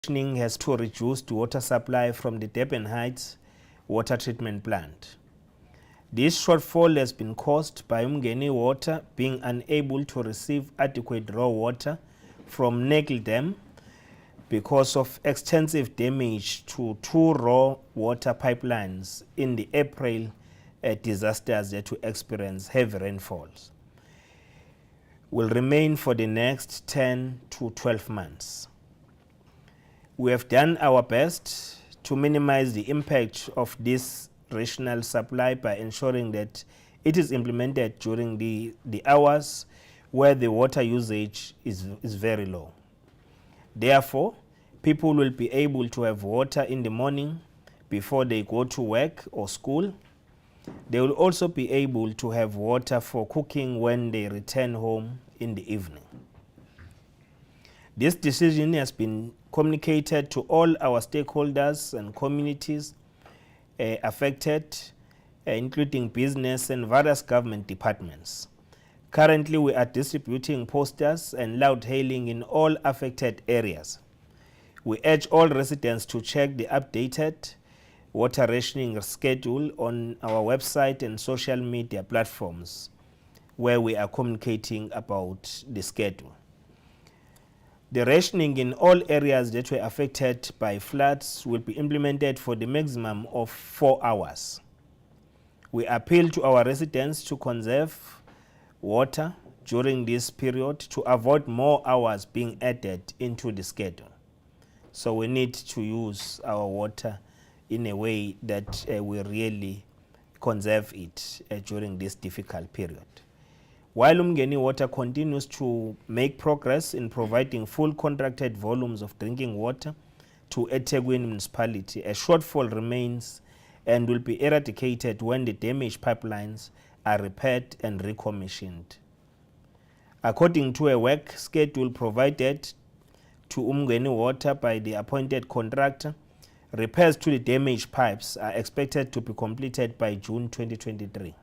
Rationing has to reduce the water supply from the Durban Heights water treatment plant. This shortfall has been caused by Umgeni Water being unable to receive adequate raw water from Nickel Dam because of extensive damage to two raw water pipelines in the April disasters that we experienced heavy rainfalls. Will remain for the next 10 to 12 months. We have done our best to minimize the impact of this rational supply by ensuring that it is implemented during the hours where the water usage is very low. Therefore, people will be able to have water in the morning before they go to work or school. They will also be able to have water for cooking when they return home in the evening. This decision has been communicated to all our stakeholders and communities affected, including business and various government departments. Currently, we are distributing posters and loud hailing in all affected areas. We urge all residents to check the updated water rationing schedule on our website and social media platforms where we are communicating about the schedule. The rationing in all areas that were affected by floods will be implemented for the maximum of 4 hours. We appeal to our residents to conserve water during this period to avoid more hours being added into the schedule. So we need to use our water in a way that we really conserve it during this difficult period. While Umgeni Water continues to make progress in providing full contracted volumes of drinking water to EThekwini municipality, a shortfall remains and will be eradicated when the damaged pipelines are repaired and recommissioned. According to a work schedule provided to Umgeni Water by the appointed contractor, repairs to the damaged pipes are expected to be completed by June 2023.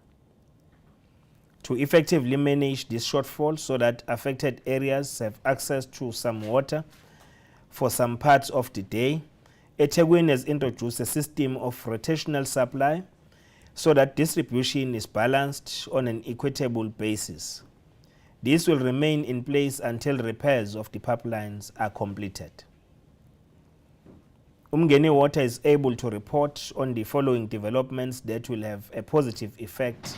To effectively manage this shortfall so that affected areas have access to some water for some parts of the day, EThekwini has introduced a system of rotational supply so that distribution is balanced on an equitable basis. This will remain in place until repairs of the pipelines are completed. Umgeni Water is able to report on the following developments that will have a positive effect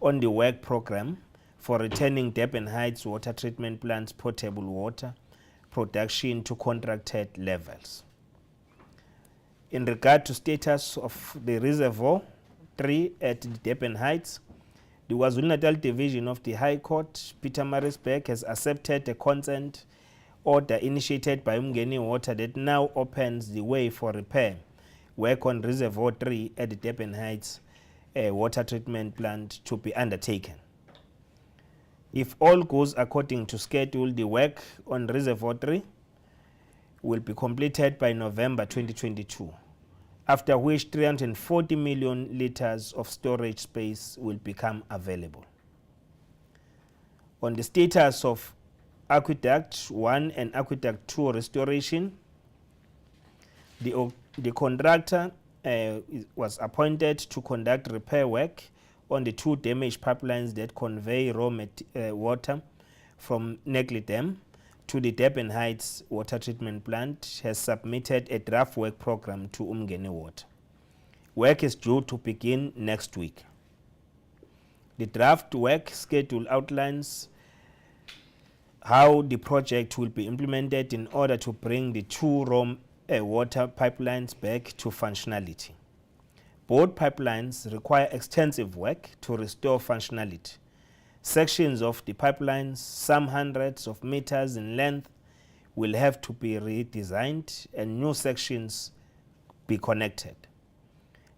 on the work program for returning Durban Heights water treatment plant's potable water production to contracted levels. In regard to status of the Reservoir 3 at Durban Heights, the KwaZulu-Natal Division of the High Court, Pietermaritzburg, has accepted a consent order initiated by Umgeni Water that now opens the way for repair work on Reservoir 3 at the Durban Heights water treatment plant to be undertaken. If all goes according to schedule, the work on Reservoir 3 will be completed by November 2022, after which 340 million litres of storage space will become available. On the status of Aqueduct 1 and Aqueduct 2 restoration, the contractor was appointed to conduct repair work on the two damaged pipelines that convey raw water from Nickel Dam to the Durban Heights water treatment plant, has submitted a draft work program to Umgeni Water. Work is due to begin next week. The draft work schedule outlines how the project will be implemented in order to bring the two raw water pipelines back to functionality. Both pipelines require extensive work to restore functionality. Sections of the pipelines, some hundreds of meters in length, will have to be redesigned and new sections be connected.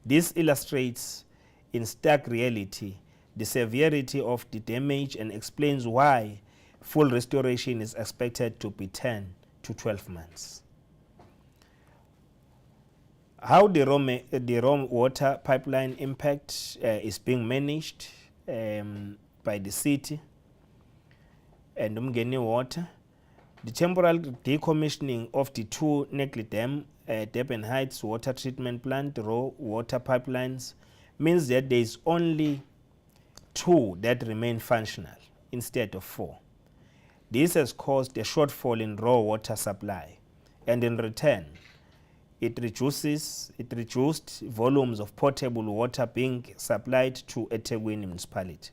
This illustrates in stark reality the severity of the damage and explains why full restoration is expected to be 10 to 12 months. How the raw water pipeline impact is being managed by the city and Umgeni Water The temporal decommissioning of the two Neckley Dam, Durban Heights water treatment plant, raw water pipelines, means that there is only 2 that remain functional instead of 4. This has caused a shortfall in raw water supply, and in return, it reduced volumes of potable water being supplied to EThekwini municipality.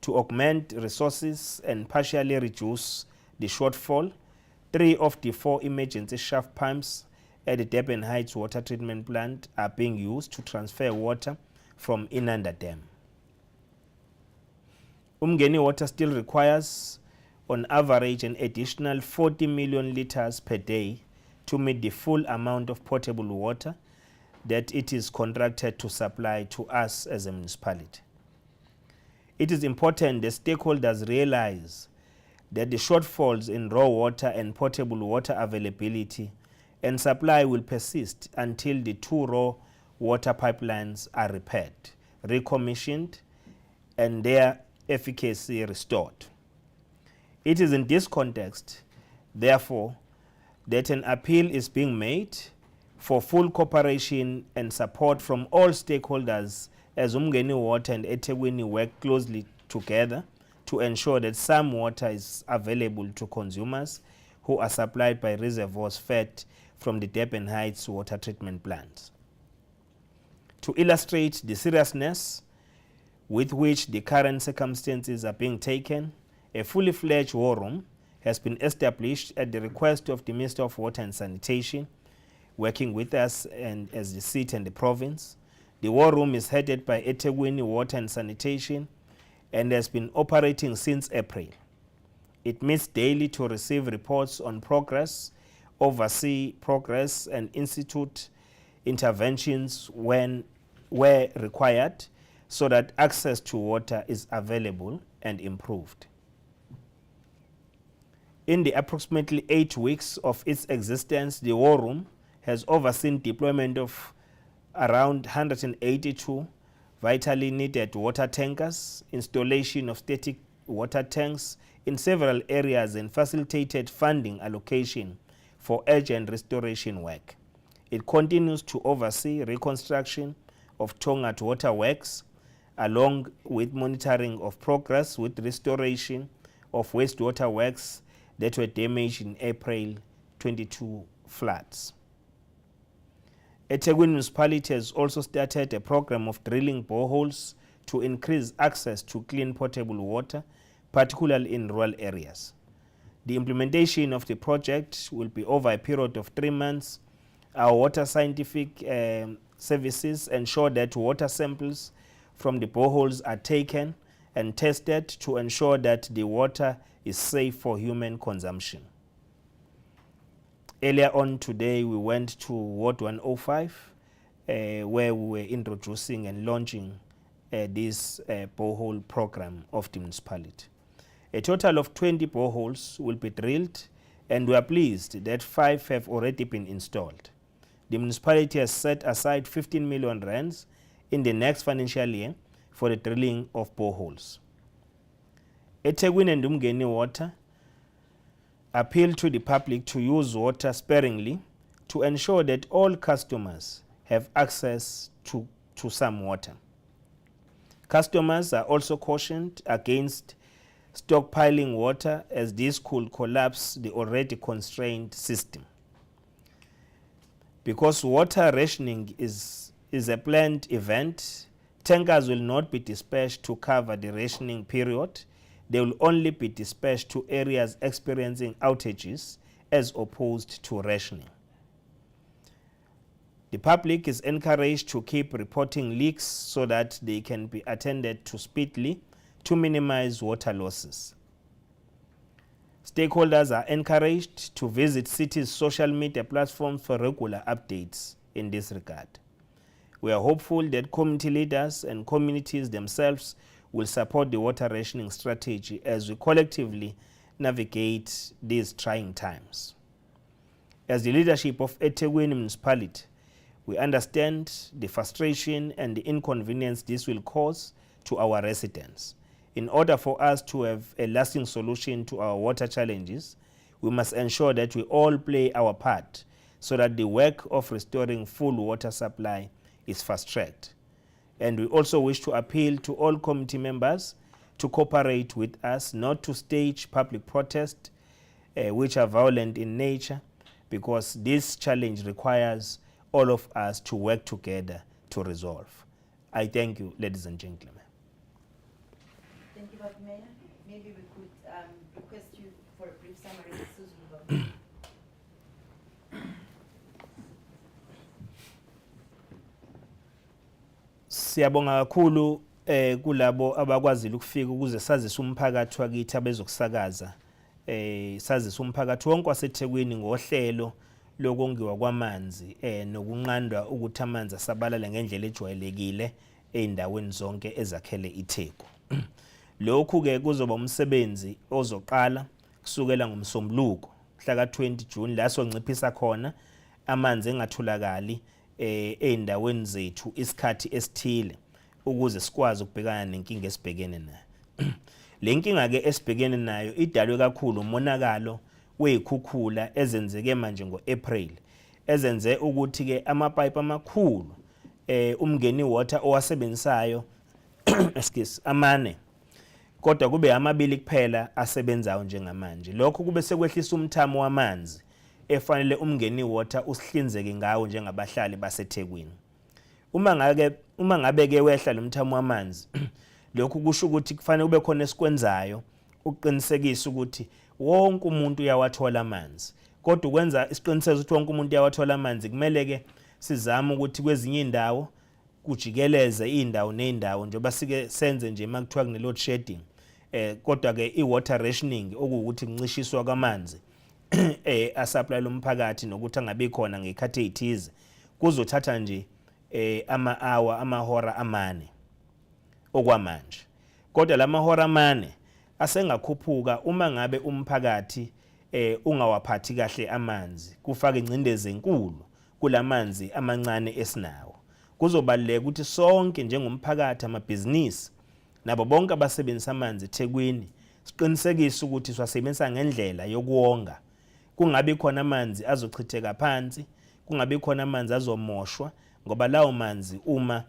To augment resources and partially reduce the shortfall, 3 of the 4 emergency shaft pumps at the Durban Heights water treatment plant are being used to transfer water from Inanda Dam. Umngeni water still requires on average an additional 40 million liters per day to meet the full amount of potable water that it is contracted to supply to us as a municipality. It is important that stakeholders realize that the shortfalls in raw water and potable water availability and supply will persist until the 2 raw water pipelines are repaired, recommissioned, and their efficacy restored. It is in this context, therefore, that an appeal is being made for full cooperation and support from all stakeholders as Umngeni Water and EThekwini work closely together to ensure that some water is available to consumers who are supplied by reservoirs fed from the Durban Heights water treatment plants. To illustrate the seriousness with which the current circumstances are being taken, a fully fledged war room has been established at the request of the Minister of Water and Sanitation, working with us and as the seat and the province. The war room is headed by EThekwini Water and Sanitation and has been operating since April. It meets daily to receive reports on progress, oversee progress, and institute interventions where required so that access to water is available and improved. In the approximately 8 weeks of its existence, the war room has overseen deployment of around 182 vitally needed water tankers, installation of static water tanks in several areas, and facilitated funding allocation for urgent restoration work. It continues to oversee reconstruction of Tongat water works, along with monitoring of progress with restoration of wastewater works that were damaged in April 22 floods. EThekwini municipality has also started a program of drilling boreholes to increase access to clean potable water, particularly in rural areas. The implementation of the project will be over a period of 3 months. Our water scientific services ensure that water samples from the boreholes are taken and tested to ensure that the water is safe for human consumption. Earlier on today, we went to Ward 105, where we were introducing and launching this borehole program of the municipality. A total of 20 boreholes will be drilled, and we are pleased that 5 have already been installed. The municipality has set aside 15 million rands in the next financial year for the drilling of boreholes. EThekwini and Umngeni Water appeal to the public to use water sparingly to ensure that all customers have access to some water. Customers are also cautioned against stockpiling water, as this could collapse the already constrained system. Because water rationing is a planned event, tankers will not be dispatched to cover the rationing period. They will only be dispatched to areas experiencing outages as opposed to rationing. The public is encouraged to keep reporting leaks so that they can be attended to speedily to minimize water losses. Stakeholders are encouraged to visit city's social media platforms for regular updates in this regard. We are hopeful that community leaders and communities themselves will support the water rationing strategy as we collectively navigate these trying times. As the leadership of EThekwini municipality, we understand the frustration and the inconvenience this will cause to our residents. In order for us to have a lasting solution to our water challenges, we must ensure that we all play our part so that the work of restoring full water supply is fast-tracked. And we also wish to appeal to all committee members to cooperate with us, not to stage public protests which are violent in nature, because this challenge requires all of us to work together to resolve. I thank you, ladies and gentlemen. Thank you, Baba Mayor. Maybe we could request you for a brief summary. Susan, Siyabonga kakhulu kulabo abakwazile ukufika ukuze sazise umphakathi wakithi abezokusakaza sazise umphakathi wonke waseThekwini ngohlelo lokongiwa kwamanzi nokunqandwa ukuthi amanzi asabalale ngendlela ejwayelekile eindaweni zonke ezakhele iTheku. Lokhu ke kuzoba umsebenzi ozoqala kusukela ngomsombuluko mhla ka-20 June la sonciphisa khona amanzi engatholakali eindaweni zethu isikhathi esithile ukuze sikwazi ukubhekana nenkinga esibhekene nayo. Le nkinga ke esibhekene nayo idalwe kakhulu umonakalo wezikhukhula ezenzeke manje ngo-April ezenze ukuthi ke amapipe amakhulu umngeni water owasebenzayo excuse amane kodwa kube amabili kuphela asebenzayo njengamanje. Lokho kube sekwehlisa umthamo wamanzi efanele umngeni water usihlinzeke ngawo njengabahlali baseThekwini. Uma ngabe ke wehla lo mthamo wamanzi lokhu kusho ukuthi kufanele kube khona esikwenzayo uqinisekisa ukuthi wonke umuntu uyawathola amanzi. Kodwa ukwenza isiqiniseko ukuthi wonke umuntu uyawathola amanzi kumele ke sizame ukuthi kwezinye indawo kujikeleze indawo nendawo njengoba sike senze nje makuthiwa kune load shedding kodwa ke i-water rationing okuwukuthi kuncishiswa kwamanzi asupply lomphakathi nokuthi angabe khona ngekhathi ezithize kuzothatha nje amahora amane okwamanje. Kodwa lamahora amane asengakhuphuka uma ngabe umphakathi ungawaphathi kahle amanzi kufaka ingcindezi enkulu kulamanzi amancane esinawo. Kuzobaleka ukuthi sonke njengomphakathi amabhizinisi nabo bonke abasebenzisa amanzi eThekwini siqinisekise ukuthi siwasebenzisa ngendlela yokuwonga. Kungabi khona amanzi azochitheka phansi, kungabi khona amanzi azomoshwa ngoba lawo manzi uma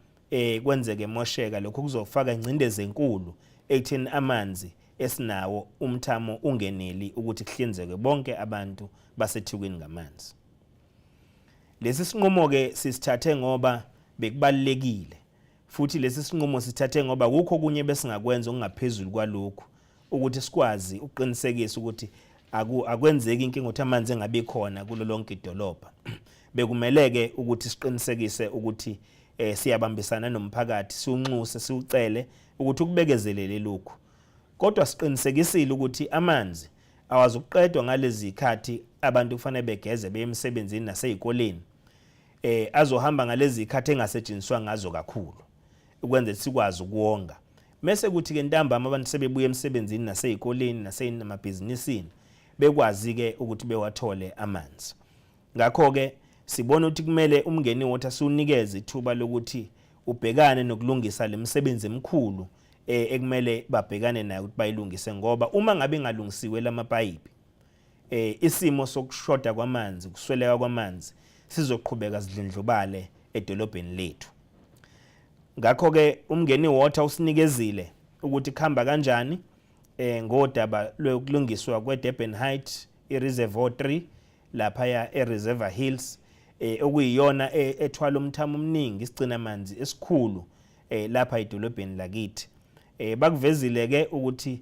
kwenzeke mosheka lokho kuzofaka ingcindezi enkulu ekutheni amanzi esinawo umthamo ungeneli ukuthi kuhlinzeke bonke abantu baseThekwini ngamanzi. Lesi sinqumo ke sisithathe ngoba bekubalekile futhi lesi sinqumo sithathe ngoba kukho kunye besingakwenza okungaphezulu kwalokho ukuthi sikwazi uqinisekisa ukuthi akwenzeki inkinga ukuthi amanzi engabe khona kulo lonke idolobha. Bekumeleke ukuthi siqinisekise ukuthi siyabambisana nomphakathi siunxuse siucele ukuthi ukubekezelele lokhu. Kodwa siqinisekisile ukuthi amanzi awazuqedwa ngalezi zikhathi abantu kufanele begeze beyemsebenzini nasezikoleni. Azohamba ngalezi zikhathi engasetshenziswa ngazo kakhulu ukwenza sikwazi ukuwonga. Mase kuthi ke ntambama abantu sebebuya emsebenzini nasezikoleni nasemabhizinisini bekwazi ke ukuthi bewathole amanzi. Ngakho ke sibona ukuthi kumele umngeni water siunikeze ithuba lokuthi ubhekane nokulungisa lemsebenzi emikhulu ekumele babhekane nayo ukuthi bayilungise ngoba uma ngabe ngalungisiwe lamapayipi isimo sokushoda kwamanzi kusweleka kwamanzi sizoqhubeka sidlindlubale edolobheni lethu. Ngakho ke umngeni water usinikezile ukuthi khamba kanjani ngodaba lokulungiswa kweDurban Height ireservoir 3 lapha ya eReservoir Hills okuyiyona ethwala umthamo omningi isicina amanzi esikhulu lapha edolobheni lakithi. Bakuvezile ke ukuthi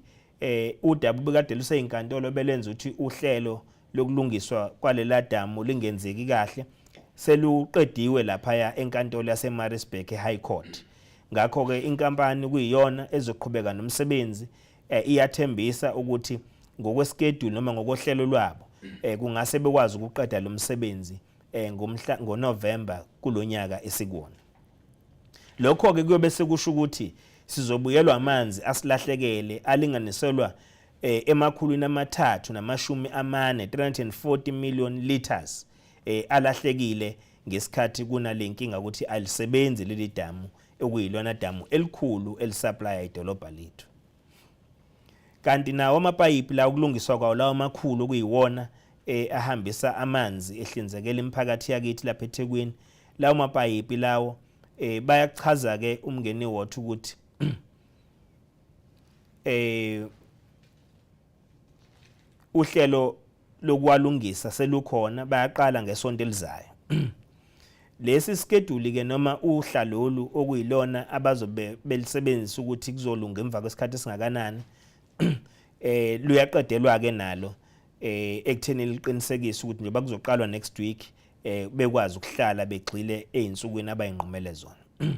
udaba bekade luseyinkantolo belenza ukuthi uhlelo lokulungiswa kwalela damu lingenzeki kahle seluqediwe lapha ya enkantolo yaseMaritzburg eHigh Court. Ngakho ke inkampani kuyiyona ezoqhubeka nomsebenzi iyathembisa ukuthi ngokweschedule noma ngokohlelo lwabo kungase bekwazi ukuqeda lo msebenzi ngoNovember kulonyaka esikuwona. Lokho ke kuyobe sekusho ukuthi sizobuyelwa amanzi asilahlekele alinganiselwa emakhulwini amathathu namashumi amane 340 million liters alahlekile ngesikhathi kunalenkinga ukuthi alisebenzi leli damu okuyilona damu elikhulu elisupply idolobha lethu. kanti nawo amapayipi la ukulungiswa kwawo lawo amakhulu okuyiwona ahambisa amanzi ehlinzekela imiphakathi yakithi lapha eThekwini. Lawo mapayipi lawo bayachaza ke umngeni wathi ukuthi uhlelo lokwalungisa selukhona, bayaqala ngesonto elizayo. Lesi schedule ke noma uhla lolu okuyilona abazobe belisebenzisa ukuthi kuzolunga emva kwesikhathi esingakanani luyaqedelwa ke nalo ekutheni liqinisekise ukuthi njengoba kuzoqalwa next week bekwazi ukuhlala begxile einsukwini abayinqumele zona.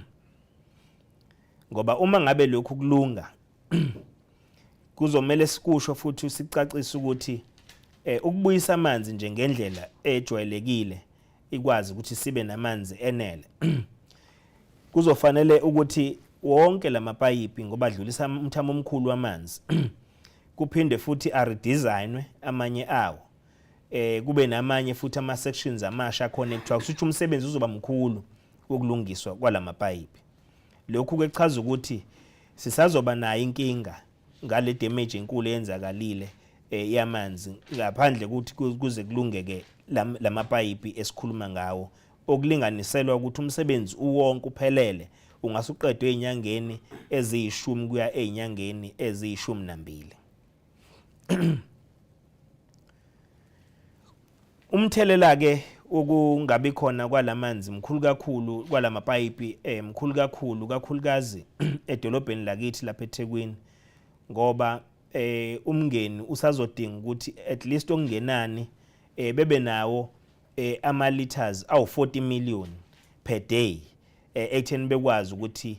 Ngoba uma ngabe lokhu kulunga kuzomela sikusho futhi sicacise ukuthi ukubuyisa amanzi nje ngendlela ejwayelekile ikwazi ukuthi sibe namanzi enele. Kuzofanele ukuthi wonke lamapayipi ngoba adlulisa umthamo omkhulu wamanzi kuphinde futhi aredesignwe amanye awo, kube namanye futhi ama sections amasha connectwa, kusho umsebenzi uzoba mkhulu wokulungiswa kwalamapayipi. Lokhu ke chaza ukuthi sisazoba nayo inkinga ngale damage enkulu eyenzakalile yamanzi ngaphandle ukuthi kuze kulungeke lamapayipi esikhuluma ngawo, okulinganiselwa ukuthi umsebenzi uwonke uphelele ungasuqedwe ezinyangeni eziyishumi kuya ezinyangeni eziyishumi nambili. Umthelela ke ukungabi khona kwalamanzi mkhulu kakhulu kwalamapayipi mkhulu kakhulu kakhulukazi edolobheni lakithi lapha eThekwini, ngoba umngeni usazodinga ukuthi at least okungenani bebe nawo ama-liters awu-40 million per day ekutheni bekwazi ukuthi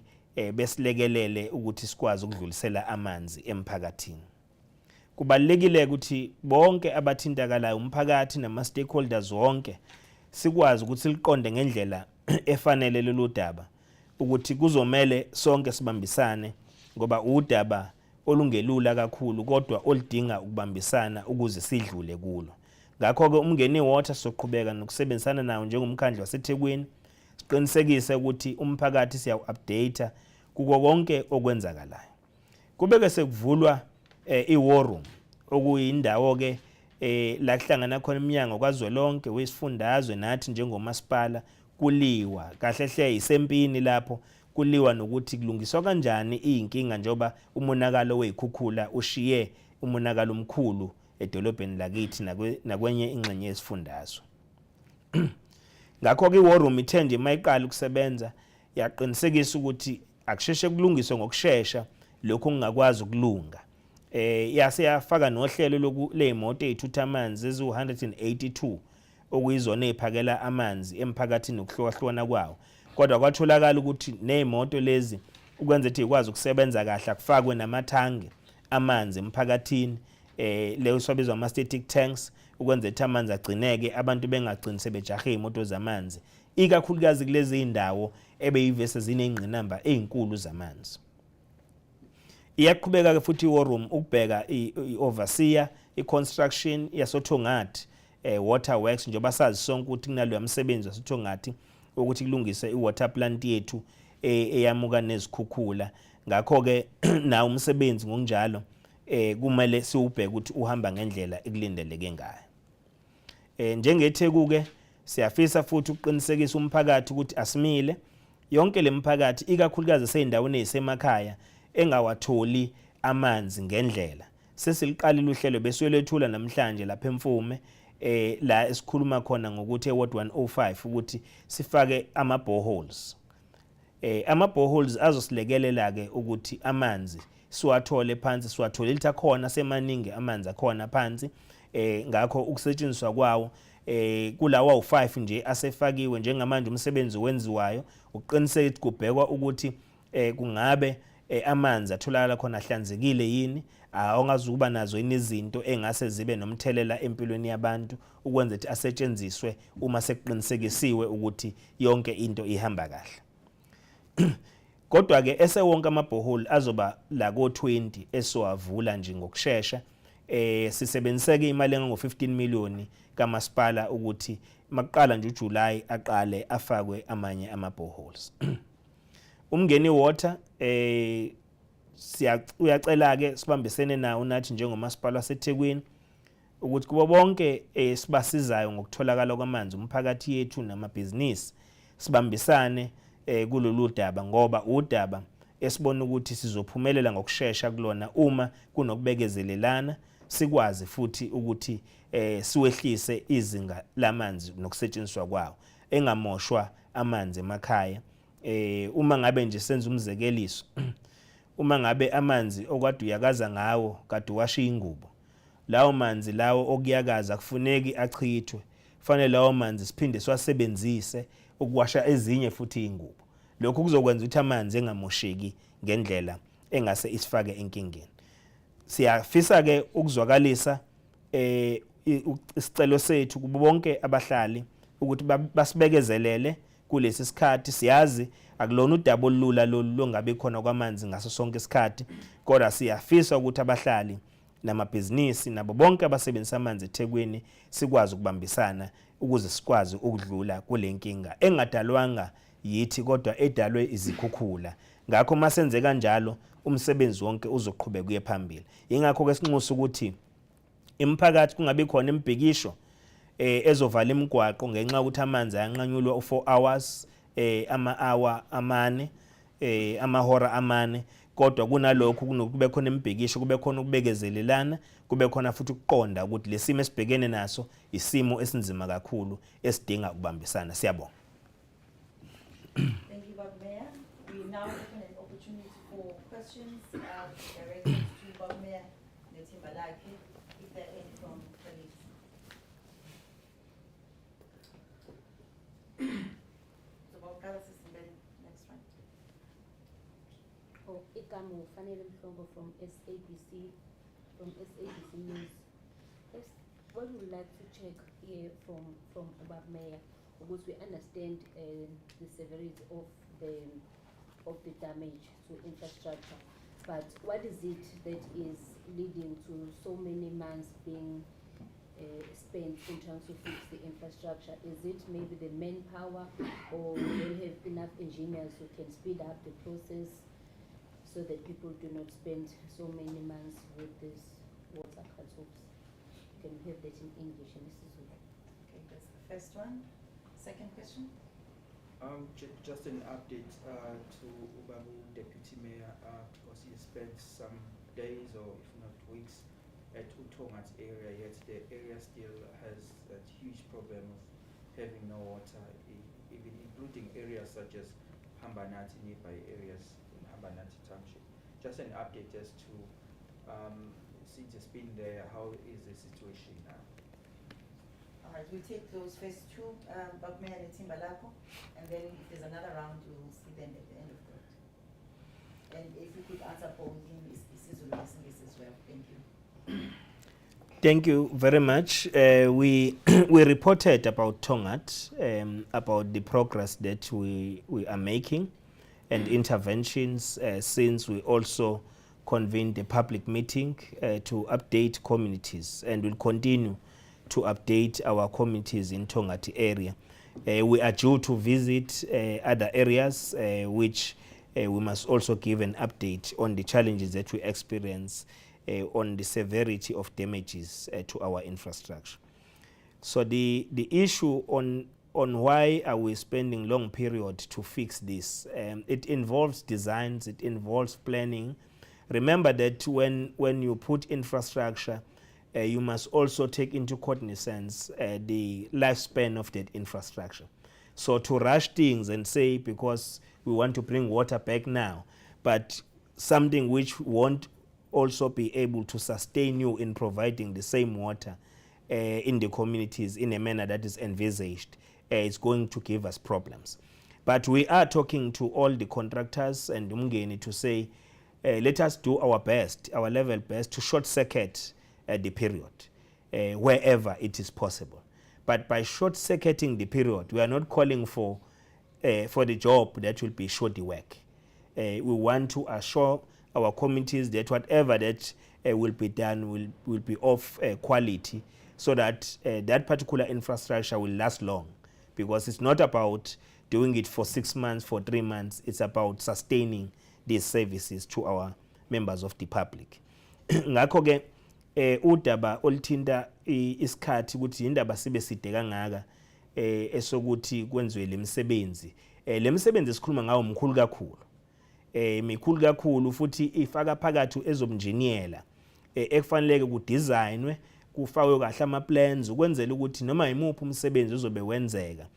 besilekelele ukuthi sikwazi ukudlulisela amanzi emphakathini. Kubalulekile ukuthi bonke abathintakalayo umphakathi nama-stakeholders wonke sikwazi ukuthi liqonde ngendlela efanele lolu daba, ukuthi kuzomele sonke sibambisane ngoba udaba olungelula kakhulu kodwa oludinga ukubambisana ukuze sidlule kulo. Ngakho-ke umngeni water soqhubeka nokusebenzisana nawo njengomkhandlu waseThekwini siqinisekise ukuthi umphakathi siyawu-update kuko konke okwenzakalayo. Kube-ke sekuvulwa i-war room okuyindawo ke la kuhlangana khona iminyango kazwelonke wesifundazwe nathi njengomasipala kuliwa kahle hle isempini lapho kuliwa nokuthi kulungiswa kanjani inkinga njoba umonakalo wezikhukhula ushiye umonakalo omkhulu edolobheni lakithi nakwenye ingxenye yesifundazwe. Ngakho-ke i-war room ithe nje mayiqala ukusebenza yaqinisekisa ukuthi akusheshe kulungiswe ngokushesha lokho okungakwazi ukulunga. Yase yafaka nohlelo lezimoto ezithutha amanzi eziwu-182 okuyizona eziphakela amanzi emphakathini ukuhlukahlukana kwawo, kodwa kwatholakala ukuthi nezimoto lezi ukwenza ukuthi ikwazi ukusebenza kahle kufakwe namathangi amanzi emphakathini, leyo sobizwa ama-static tanks, ukwenza ukuthi amanzi agcineke abantu bengagcini sebejahe izimoto zamanzi, ikakhulukazi kulezi indawo ebeyivese zinezingqinamba ezinkulu zamanzi. Iyaqhubeka ke futhi i-war room ukubheka i-overseer i-construction yasothongathi water works, njengoba sazi sonke ukuthi kunalo yamsebenzi wasothongathi ukuthi kulungise i-water plant yethu eyamuka nezikhukhula. Ngakho-ke nawo umsebenzi ngokunjalo kumele siwubheke ukuthi uhamba ngendlela ekulindeleke ngayo. NjengeTheku-ke siyafisa futhi ukuqinisekisa umphakathi ukuthi asimile yonke le miphakathi ikakhulukazi eseyindaweni ezisemakhaya engawatholi amanzi ngendlela. Sesiliqalile uhlelo besiyolethula namhlanje lapha eMfume la esikhuluma khona ngokuthi eWard 105 ukuthi sifake ama-boreholes. Ama-boreholes azosilekelela ke ukuthi amanzi siwathole phansi, siwathole lithi akhona semaningi amanzi akhona phansi. Ngakho ukusetshenziswa kwawo kulawa u5 nje asefakiwe njengamanje umsebenzi wenziwayo uqiniseke ukuthi kubhekwa ukuthi kungabe amanzi atholakala khona ahlanzekile yini, ongazukuba nazo izinto engase zibe nomthelela empilweni yabantu, ukwenza ukuthi asetshenziswe uma sekuqinisekisiwe ukuthi yonke into ihamba kahle. Kodwa ke esewonke ama-borehole azoba la ko-20 esowavula nje ngokushesha. Sisebenziseke imali engango-15 million kamasipala ukuthi maqala nje uJuly aqale afakwe amanye ama-boreholes. Umngeni water uyacela ke sibambisene nawo nathi njengomasipala waseThekwini ukuthi kubo bonke sibasizayo ngokutholakala kwamanzi umphakathi yethu namabhizinisi sibambisane kulolu daba ngoba udaba esibona ukuthi sizophumelela ngokusheshsha kulona uma kunokubekezelelana sikwazi futhi ukuthi siwehlise izinga lamanzi nokusetshenziswa kwawo engamoshwa amanzi emakhaya. Uma ngabe nje senza umzekeliso uma ngabe amanzi okade uyakaza ngawo kade washiya ingubo, lawo manzi lawo okuyakaza kufuneki achithwe, kufanele lawo manzi siphinde siwasebenzise ukuwasha ezinye futhi ingubo. Lokhu kuzokwenza ukuthi amanzi engamosheki ngendlela engase isifake enkingeni. Siyafisa ke ukuzwakalisa isicelo sethu kubo bonke abahlali ukuthi basibekezelele kulesi sikhathi. Siyazi akulona udaba olula lolu longabe khona kwamanzi ngaso sonke isikhathi, kodwa siyafisa ukuthi abahlali namabhizinisi nabo bonke abasebenzisa amanzi eThekwini sikwazi ukubambisana ukuze sikwazi ukudlula kule nkinga engadalwanga yithi kodwa edalwe izikhukhula. Ngakho masenze kanjalo umsebenzi wonke uzoqhubeka kuye phambili. Ingakho ke sinxusa ukuthi imphakathi kungabe khona imibhikisho ezovala imigwaqo ngenxa ukuthi amanzi ayanqanyulwa u4 hours ama-hour amane amahora amane, kodwa kunalokho kunokube khona imibhikisho, kube khona ukubekezelelana, kube khona futhi ukuqonda ukuthi lesimo esibhekene naso isimo esinzima kakhulu esidinga ukubambisana. Siyabonga. Thank you, Bob Mayor. We now open an opportunity for questions directed to Bob Mayor Netimbalaki, if there are any from colleagues. So Bob Galas is next one. Oh, Ikamu Fanele Mhlongo from SABC News. Yes, what we would like to check here from Bob Mayor, because we understand the severity of the damage to infrastructure, but what is it that is leading to so many months being spent in trying to fix the infrastructure? Is it maybe the manpower, or we don't have enough engineers who can speed up the process so that people do not spend so many months with this water cut-offs? You can have that in English and this is Okay, that's the first one. Second question? Just an update to Ubabu Deputy Mayor, because he spent some days or if not weeks at Utongat area, yet the area still has that huge problem of having no water, even including areas such as Hambanati, nearby areas in Hambanati Township. Just an update as to, since it's been there, how is the situation now? All right, we'll take those first two, Bob Mayor Netimbalaki, and then if there's another round, we'll see them at the end of that. And if you could answer for him, Isizulu as well. Thank you. Thank you very much. We reported about Tongat, about the progress that we are making and interventions, since we also convened a public meeting to update communities, and will continue to update our communities in Tongat area. We are due to visit other areas which we must also give an update on the challenges that we experience on the severity of damages to our infrastructure. So the issue on why are we spending long period to fix this, it involves designs, it involves planning. Remember that when you put infrastructure, you must also take into cognizance the lifespan of that infrastructure. So to rush things and say because we want to bring water back now, but something which won't also be able to sustain you in providing the same water in the communities in a manner that is envisaged, it's going to give us problems. But we are talking to all the contractors and Umgeni to say, let us do our best, our level best, to short circuit the period wherever it is possible. But by short circuiting the period, we are not calling for the job that will be shoddy work. We want to assure our communities that whatever that will be done will be of quality, so that that particular infrastructure will last long, because it's not about doing it for 6 months, for 3 months. It's about sustaining these services to our members of the public. Ngakho ke udaba olithinta isikhathi ukuthi indaba sibe side kangaka esokuthi kwenziwe lemisebenzi. Lemisebenzi esikhuluma ngawo mkhulu kakhulu. Mikhulu kakhulu futhi ifaka phakathi ezobunjiniyela ekufanele ku designwe kufakwe kahle ama plans ukwenzela ukuthi noma imuphi umsebenzi uzobe wenzeka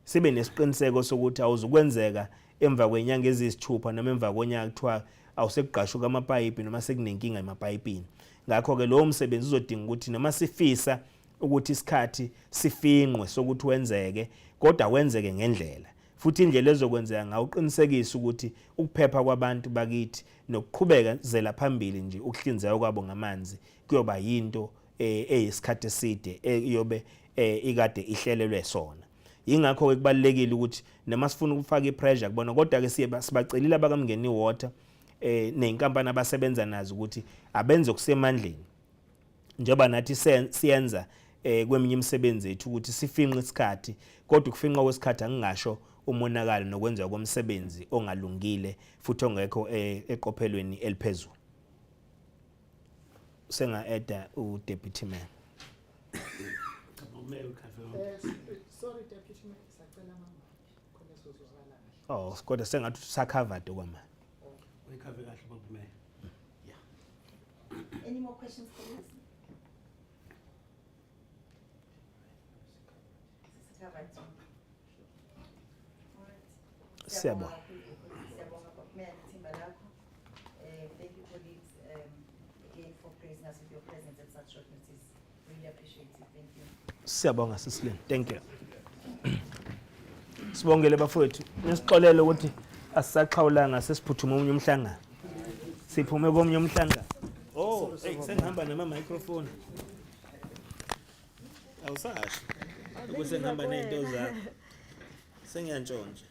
sibe nesiqiniseko sokuthi awuzukwenzeka emva kwenyanga ezisithupha noma emva konyaka kuthiwa awusekuqashuka amapayipi noma sekunenkinga emapayipini. Ngakho ke lo msebenzi uzodinga ukuthi noma sifisa ukuthi isikhathi sifinqwe sokuthi wenzeke kodwa wenzeke ngendlela futhi indlela ezokwenzeka ngawuqinisekisa ukuthi ukuphepha kwabantu bakithi nokuqhubeka zela phambili nje ukuhlinzeka kwabo ngamanzi kuyoba yinto eyisikhathi eside eyobe ikade ihlelelwe sona. Yingakho ke kubalekile ukuthi noma sifuna ukufaka ipressure kubona kodwa ke sibacelile abakamngeni water neinkampani abasebenza nazo ukuthi abenze kusemandleni njengoba nathi siyenza kweminye imisebenzi yethu ukuthi sifinqe isikhathi kodwa ukufinqa kwesikhathi angingasho umonakalo nokwenziwa komsebenzi ongalungile futhi ongekho eqophelweni eliphezulu. Senga eda uDeputy Mayor. Sorry Deputy Mayor, sacela mama. Khona sizozwakala kahle. Oh, kodwa sengathi sacovered kwama. Uyikhave kahle baba Mayor. Any more questions, colleagues? This is covered. All right. Siyabonga. Siyabonga, Baba Mayor Timbalako. Thank you, colleagues, again for praising us with your presence at such short notice. Really appreciate it. Thank you. Siyabonga sisilini. Thank you. Sibongele bafowethu. Nisixolele ukuthi asisaqhawulanga sesiphuthuma omunye umhlangano. Siphume komunye umhlangano. Oh, sengihamba nama microphone. Awusasho. Ukuthi ngihamba nezinto zakho. Sengiyantshontsha.